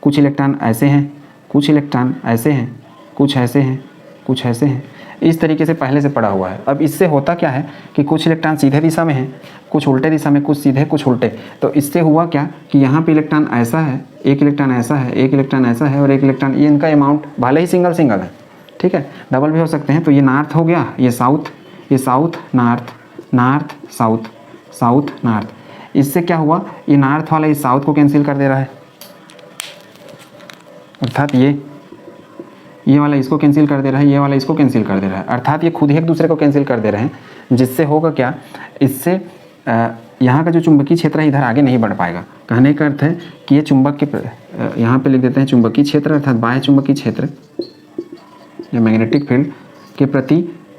कुछ इलेक्ट्रॉन ऐसे हैं, कुछ इलेक्ट्रॉन ऐसे हैं, कुछ ऐसे हैं, कुछ ऐसे हैं, इस तरीके से पहले से पड़ा हुआ है। अब इससे होता क्या है कि कुछ इलेक्ट्रॉन सीधे दिशा में हैं, कुछ उल्टे दिशा में, कुछ सीधे कुछ उल्टे। तो इससे हुआ क्या कि यहाँ पे इलेक्ट्रॉन ऐसा है, एक इलेक्ट्रॉन ऐसा है, एक इलेक्ट्रॉन ऐसा है और एक इलेक्ट्रॉन, ये इनका अमाउंट भले ही सिंगल है, ठीक है, डबल भी हो सकते हैं। तो ये नॉर्थ हो गया, ये south north, north south, south north. इससे क्या हुआ, ये नॉर्थ वाला इस साउथ को कैंसिल कर दे रहा है, अर्थात ये वाला इसको कैंसिल कर दे रहा है, ये वाला इसको कैंसिल कर दे रहा है, अर्थात ये खुद ही एक दूसरे को कैंसिल कर दे रहे हैं। जिससे होगा क्या, इससे यहाँ का जो चुंबकीय क्षेत्र है इधर आगे नहीं बढ़ पाएगा। कहने का अर्थ है कि ये चुंबक के यहाँ पे लिख देते हैं चुंबकीय क्षेत्र अर्थात बाह्य चुंबकीय क्षेत्र या मैग्नेटिक फील्ड के प्रति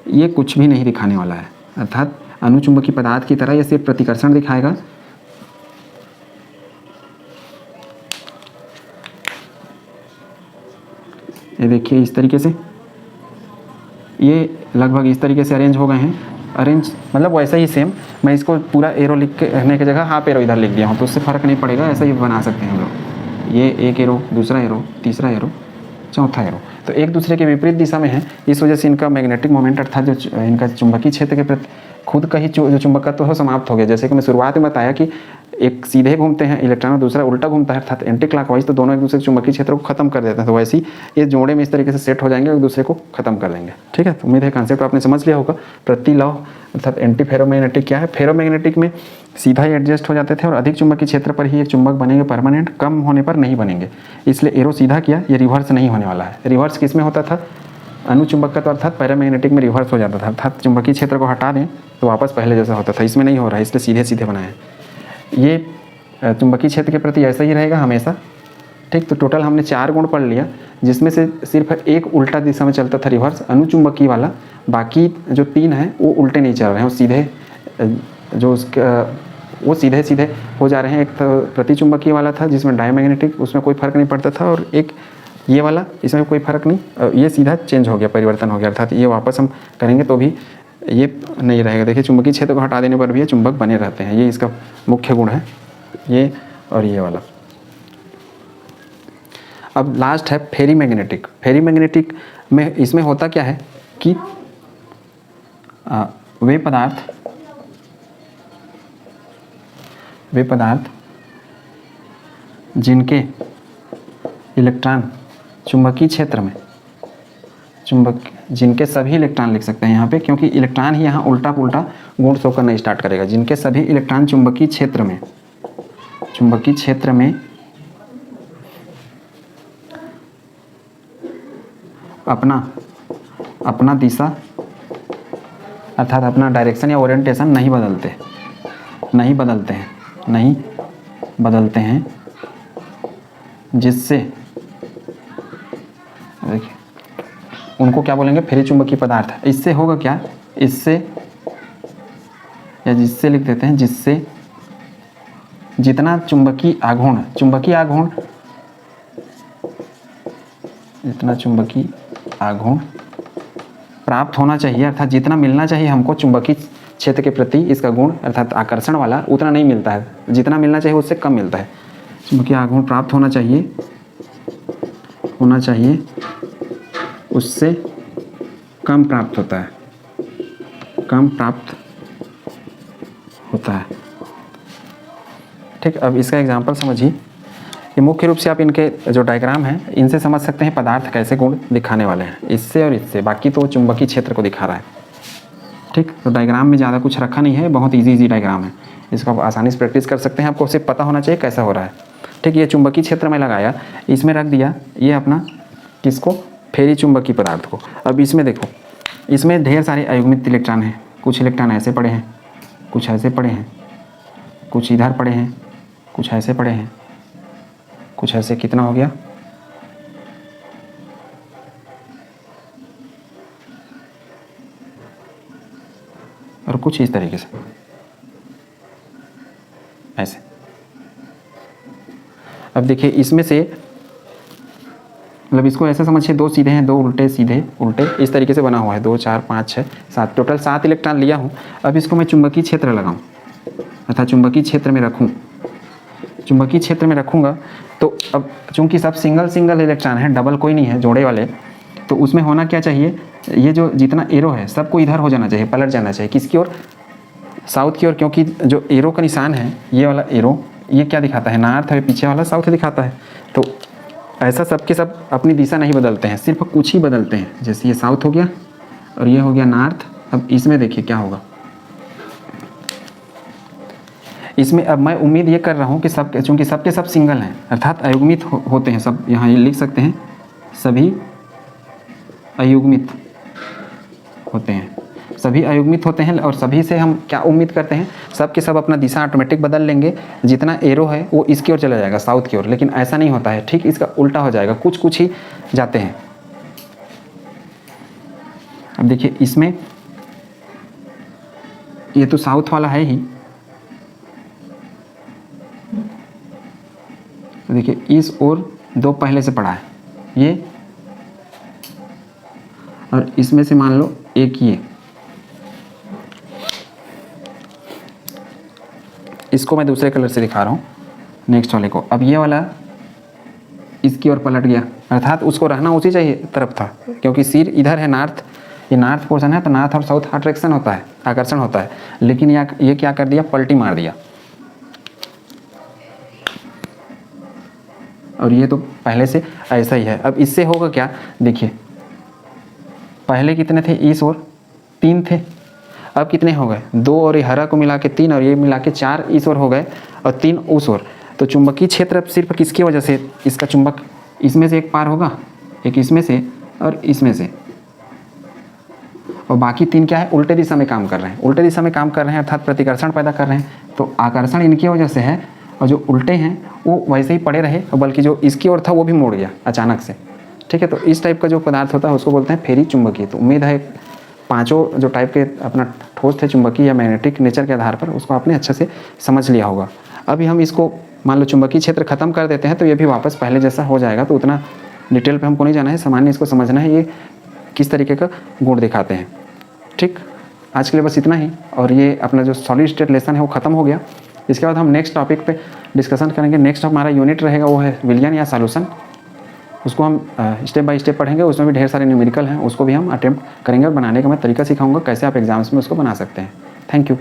ये कुछ भी नहीं दिखाने वाला है, अर्थात अनुचुंबकीय पदार्थ की तरह ये सिर्फ प्रतिकर्षण दिखाएगा। ये देखिए इस तरीके से ये लगभग इस तरीके से अरेंज हो गए हैं। अरेंज मतलब वैसा ही सेम, मैं इसको पूरा एरो लिखने की जगह हाफ एरो इधर लिख दिया हूँ, तो उससे फ़र्क नहीं पड़ेगा, ऐसा ही बना सकते हैं हम लोग। ये एक एरो, दूसरा एरो, तीसरा एरो, चौथा एरो, तो एक दूसरे के विपरीत दिशा में है। इस वजह से इनका मैग्नेटिक मोमेंट अर्थात जो इनका चुंबकीय क्षेत्र के प्रति खुद का ही जो चुंबकत्व है समाप्त हो गया। जैसे कि मैं शुरुआत में बताया कि एक सीधे घूमते हैं इलेक्ट्रॉन और दूसरा उल्टा घूमता है अर्थात एंटी क्लॉकवाइज, तो दोनों एक दूसरे के चुंबकीय क्षेत्र को खत्म कर देते हैं। तो वैसे ही ये जोड़े में इस तरीके से सेट हो जाएंगे और एक दूसरे को खत्म कर देंगे। ठीक है, तो उम्मीद है कॉन्सेप्ट आपने समझ लिया होगा। प्रति लॉ अर्थात एंटी फेरोमैग्नेटिक क्या है, फेरोमैग्नेटिक में सीधा ही एडजस्ट हो जाते थे और अधिक चुंबकीय क्षेत्र पर ही एक चुंबक बनेंगे परमानेंट, कम होने पर नहीं बनेंगे। इसलिए एरो सीधा किया, ये रिवर्स नहीं होने वाला है। रिवर्स किस में होता था, अनुचुंबकत्व अर्थात पैरामैग्नेटिक में रिवर्स हो जाता था, अर्थात चुंबकीय क्षेत्र को हटा दें तो वापस पहले जैसा होता था। इसमें नहीं हो रहा है, इसलिए सीधे सीधे बनाए। ये चुंबकीय क्षेत्र के प्रति ऐसा ही रहेगा हमेशा। ठीक, तो टोटल हमने 4 गुण पढ़ लिया, जिसमें से सिर्फ एक उल्टा दिशा में चलता था रिवर्स अनुचुंबकीय वाला, बाकी जो 3 हैं वो उल्टे नहीं चल रहे हैं, वो सीधे जो उसका वो सीधे सीधे हो जा रहे हैं। एक तो प्रतिचुंबकीय वाला था जिसमें डायमैग्नेटिक, उसमें कोई फर्क नहीं पड़ता था, और एक ये वाला, इसमें कोई फर्क नहीं, ये सीधा चेंज हो गया, परिवर्तन हो गया, अर्थात ये वापस हम करेंगे तो भी ये नहीं रहेगा। देखिए चुंबकीय क्षेत्र को हटा देने पर भी ये चुंबक बने रहते हैं, ये इसका मुख्य गुण है, ये और ये वाला। अब लास्ट है फेरीमैग्नेटिक। फेरीमैग्नेटिक में इसमें होता क्या है कि वे पदार्थ जिनके इलेक्ट्रॉन चुंबकीय क्षेत्र में जिनके सभी इलेक्ट्रॉन लिख सकते हैं यहाँ पे, क्योंकि इलेक्ट्रॉन ही यहाँ उल्टा पुल्टा गुण शो करना स्टार्ट करेगा। जिनके सभी इलेक्ट्रॉन चुंबकीय क्षेत्र में अपना दिशा अर्थात अपना डायरेक्शन या ओरिएंटेशन नहीं बदलते हैं, जिससे देखिए उनको क्या बोलेंगे, फेरी चुंबकीय पदार्थ। इससे होगा क्या, इससे या जिससे लिख देते हैं, जिससे जितना चुंबकीय आघूर्ण प्राप्त होना चाहिए, अर्थात जितना मिलना चाहिए हमको चुंबकीय क्षेत्र के प्रति इसका गुण अर्थात आकर्षण वाला, उतना नहीं मिलता है। जितना मिलना चाहिए उससे कम मिलता है। चुंबकीय आघूर्ण प्राप्त होना चाहिए उससे कम प्राप्त होता है। ठीक, अब इसका एग्जांपल समझिए। ये मुख्य रूप से आप इनके जो डायग्राम हैं इनसे समझ सकते हैं पदार्थ कैसे गुण दिखाने वाले हैं, इससे और इससे। बाकी तो चुंबकीय क्षेत्र को दिखा रहा है। ठीक, तो डायग्राम में ज़्यादा कुछ रखा नहीं है, बहुत इजी डायग्राम है, इसको आप आसानी से प्रैक्टिस कर सकते हैं। आपको सिर्फ पता होना चाहिए कैसा हो रहा है। ठीक, ये चुंबकीय क्षेत्र में लगाया, इसमें रख दिया ये अपना किसको, फेरी चुंबकीय पदार्थ को। अब इसमें देखो, इसमें ढेर सारे अयुग्मित इलेक्ट्रॉन हैं। कुछ इलेक्ट्रॉन ऐसे पड़े हैं, कुछ ऐसे पड़े हैं, कुछ इधर पड़े हैं, कुछ ऐसे पड़े हैं, कुछ ऐसे। कितना हो गया, और कुछ इस तरीके से ऐसे। अब देखिए इसमें से मतलब इसको ऐसे समझिए, 2 सीधे हैं, 2 उल्टे, सीधे उल्टे, इस तरीके से बना हुआ है। 2 4 5 6 7, टोटल 7 इलेक्ट्रॉन लिया हूँ। अब इसको मैं चुंबकीय क्षेत्र लगाऊं अर्थात चुंबकीय क्षेत्र में रखूं। चुंबकीय क्षेत्र में रखूंगा तो अब चूंकि सब सिंगल इलेक्ट्रॉन है, डबल कोई नहीं है, जोड़े वाले, तो उसमें होना क्या चाहिए, ये जो जितना एरो है सबको इधर हो जाना चाहिए, पलट जाना चाहिए। किसकी ओर, साउथ की ओर, क्योंकि जो एरो का निशान है ये वाला एरो, ये क्या दिखाता है, नॉर्थ है, पीछे वाला साउथ दिखाता है। तो ऐसा सबके सब अपनी दिशा नहीं बदलते हैं, सिर्फ कुछ ही बदलते हैं। जैसे ये साउथ हो गया और ये हो गया नॉर्थ। अब इसमें देखिए क्या होगा, इसमें अब मैं उम्मीद ये कर रहा हूँ कि सब, चूँकि सबके सब सिंगल हैं अर्थात अयुग्मित होते हैं सब, यहाँ ये लिख सकते हैं सभी अयुग्मित होते हैं, सभी अयुग्मित होते हैं। और सभी से हम क्या उम्मीद करते हैं, सब के सब अपना दिशा ऑटोमेटिक बदल लेंगे, जितना एरो है वो इसकी ओर चला जाएगा, साउथ की ओर। लेकिन ऐसा नहीं होता है, ठीक इसका उल्टा हो जाएगा, कुछ कुछ ही जाते हैं। अब देखिए इसमें ये तो साउथ वाला है ही, तो देखिए इस ओर 2 पहले से पड़ा है ये, और इसमें से मान लो एक ये, इसको मैं दूसरे कलर से दिखा रहा हूँ नेक्स्ट वाले को। अब ये वाला इसकी ओर पलट गया, अर्थात उसको रहना उसी चाहिए तरफ था, क्योंकि सिर इधर है नॉर्थ, ये नॉर्थ पोर्शन है तो नॉर्थ और साउथ अट्रैक्शन होता है, आकर्षण होता है, लेकिन ये क्या कर दिया, पलटी मार दिया। और ये तो पहले से ऐसा ही है। अब इससे होगा क्या, देखिए पहले कितने थे, इस ओर 3 थे, अब कितने हो गए, 2 और ये हरा को मिला के 3 और ये मिला के 4 इस ओर हो गए और 3 उस ओर। तो चुंबकीय क्षेत्र सिर्फ किसकी वजह से, इसका चुंबक इसमें से एक पार होगा, एक इसमें से और इसमें से, और बाकी 3 क्या है, उल्टे दिशा में काम कर रहे हैं, उल्टे दिशा में काम कर रहे हैं अर्थात प्रतिकर्षण पैदा कर रहे हैं। तो आकर्षण इनकी वजह से है और जो उल्टे हैं वो वैसे ही पड़े रहे, बल्कि जो इसकी ओर था वो भी मुड़ गया अचानक से। ठीक है, तो इस टाइप का जो पदार्थ होता है उसको बोलते हैं फेरी चुंबकीय। तो उम्मीद है पांचों जो टाइप के अपना ठोस थे चुंबकीय या मैग्नेटिक नेचर के आधार पर उसको आपने अच्छे से समझ लिया होगा। अभी हम इसको मान लो चुंबकीय क्षेत्र खत्म कर देते हैं तो ये भी वापस पहले जैसा हो जाएगा। तो उतना डिटेल पे हमको नहीं जाना है, सामान्य इसको समझना है ये किस तरीके का गुण दिखाते हैं। ठीक, आज के लिए बस इतना ही। और ये अपना जो सॉलिड स्टेट लेसन है वो ख़त्म हो गया। इसके बाद हम नेक्स्ट टॉपिक पे डिस्कशन करेंगे। नेक्स्ट हमारा यूनिट रहेगा वो है विलयन या सॉल्यूशन। उसको हम स्टेप बाय स्टेप पढ़ेंगे, उसमें भी ढेर सारे न्यूमेरिकल हैं, उसको भी हम अटेम्प्ट करेंगे और बनाने का मैं तरीका सिखाऊंगा कैसे आप एग्जाम्स में उसको बना सकते हैं। Thank you.